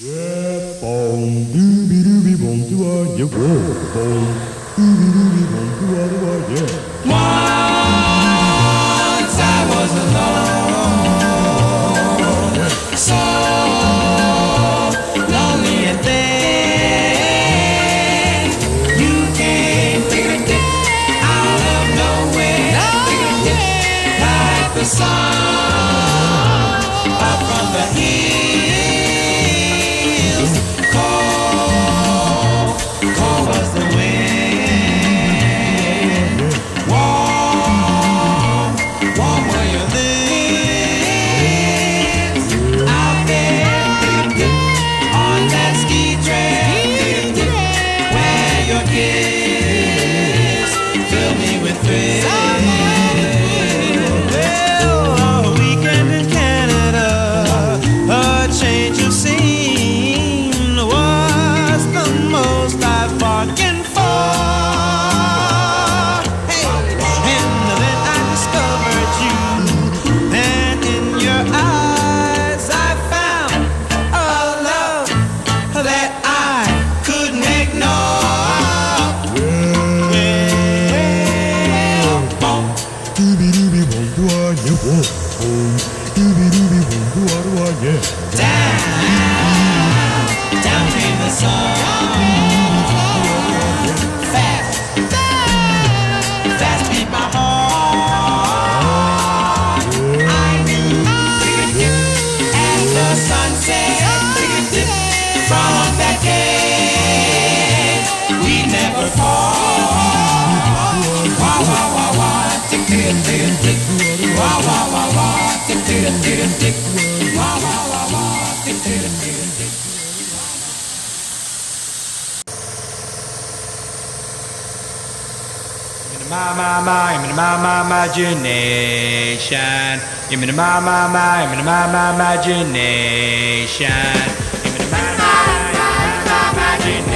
Once I was alone, so lonely and then you came out of nowhere, like the sun up from the hills. Cold, cold was the wind. Warm, warm were your lips. Out there on that ski trail, where your kiss filled me with thrill. Well, a weekend in Canada, a change of scene was the most I've bargained for. Hey, and then I discovered you, and in your eyes I found a love that I couldn't ignore. Well, boom. Down came the sun. Fast, fast beat my heart. I knew as the sunset from that day we'd never part. Wah wah wah wah, tick tick tick tick. Wah wah wah wah, tick tick tick tick. Wah wah wah wah, tick tick tick tick. My imagination. Give me the my imagination. Give me the my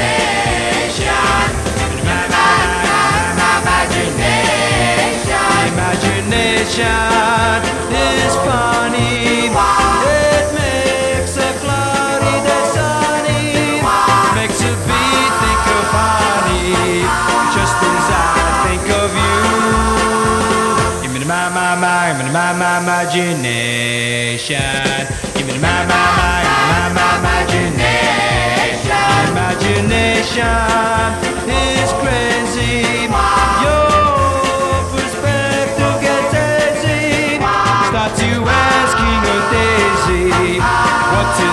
imagination. Give me the my imagination. Imagination is funny. It makes a cloudy day sunny. Makes a bee think of honey. Just as I think of you. Give me the my imagination. Give me the my imagination. Imagination is crazy. Your perspective gets hazy. Start to asking a daisy what to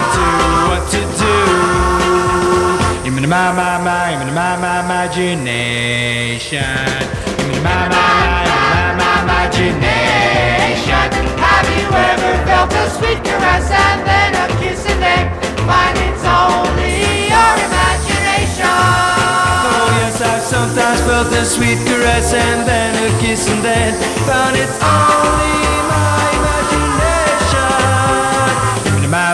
do. Give me the my imagination. Give me the my imagination. Have you ever felt a sweet caress and then a kiss and then find it's only your imagination? Oh yes, I've sometimes felt a sweet caress and then a kiss and then found it's only my imagination. Give me the my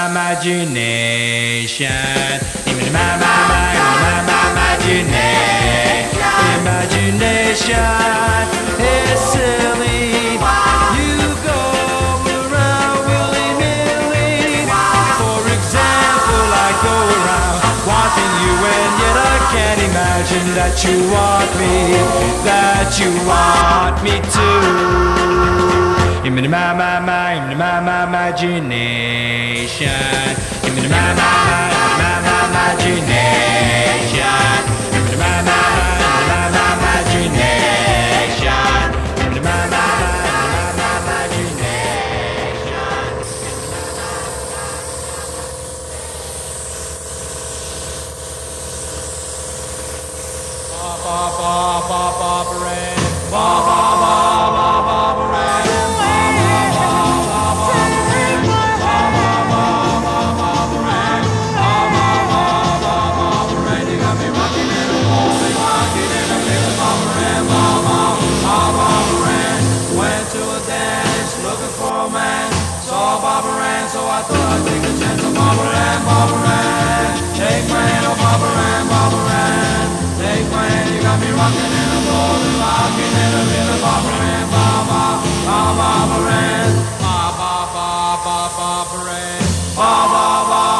imagination. Give me the my imagination. Imagination is silly. You go around willy-nilly. For example, I go around wanting you, and yet I can't imagine that you want me too. Give me the my imagination. Give me the my imagination. Give me the my imagination. Give me the my imagination. Ba ba ba ba ba rain. Ba ba ba ba ba rain. Went to a dance looking for a man. Saw Barbara Ann, so I thought I'd take a chance on Barbara Ann. Take my hand, oh Barbara Ann. Take my hand, you got me rocking in a rolling, rocking in a rhythm. Barbara Ann, Barbara Ann, Barbara Ann.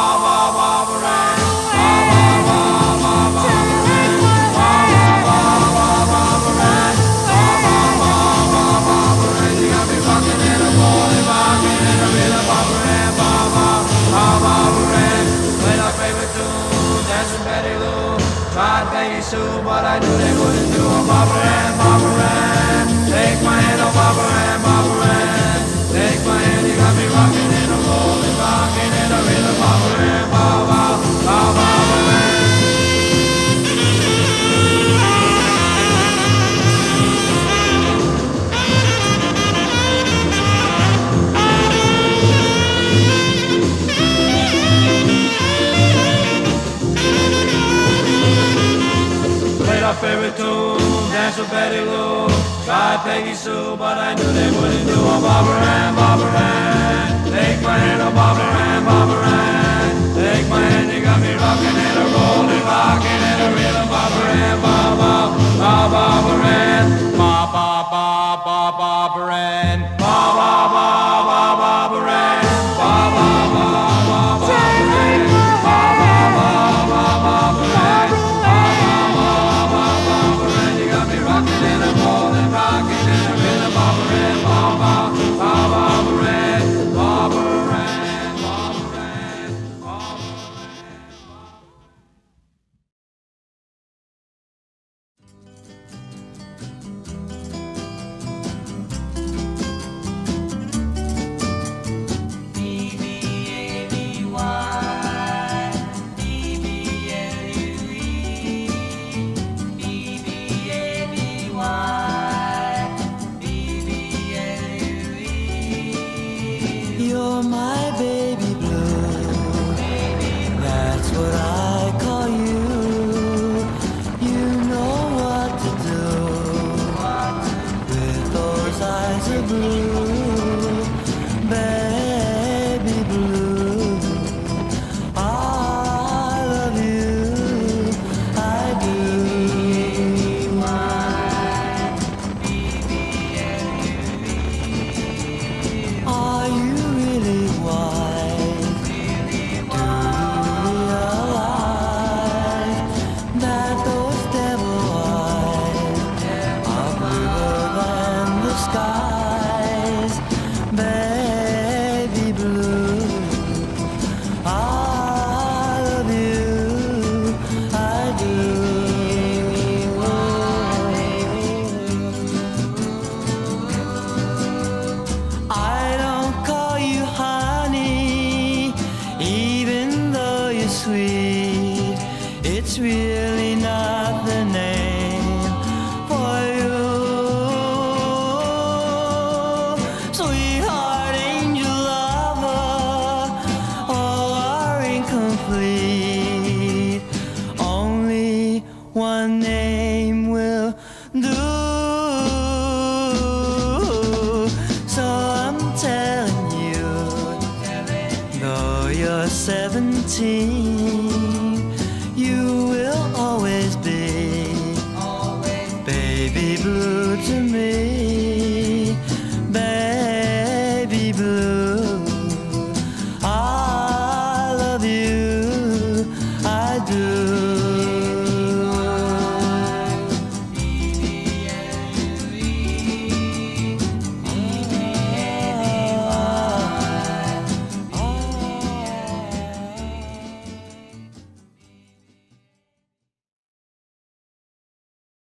my favorite tune. Dance with Betty Lou, tried Peggy Sue, but I knew they wouldn't do a Barbara Ann, Barbara Ann. Take my hand, oh Barbara Ann, Barbara Ann. Take my hand, you got me rocking and a rolling, rocking and a reeling, Barbara Ann, Barbara.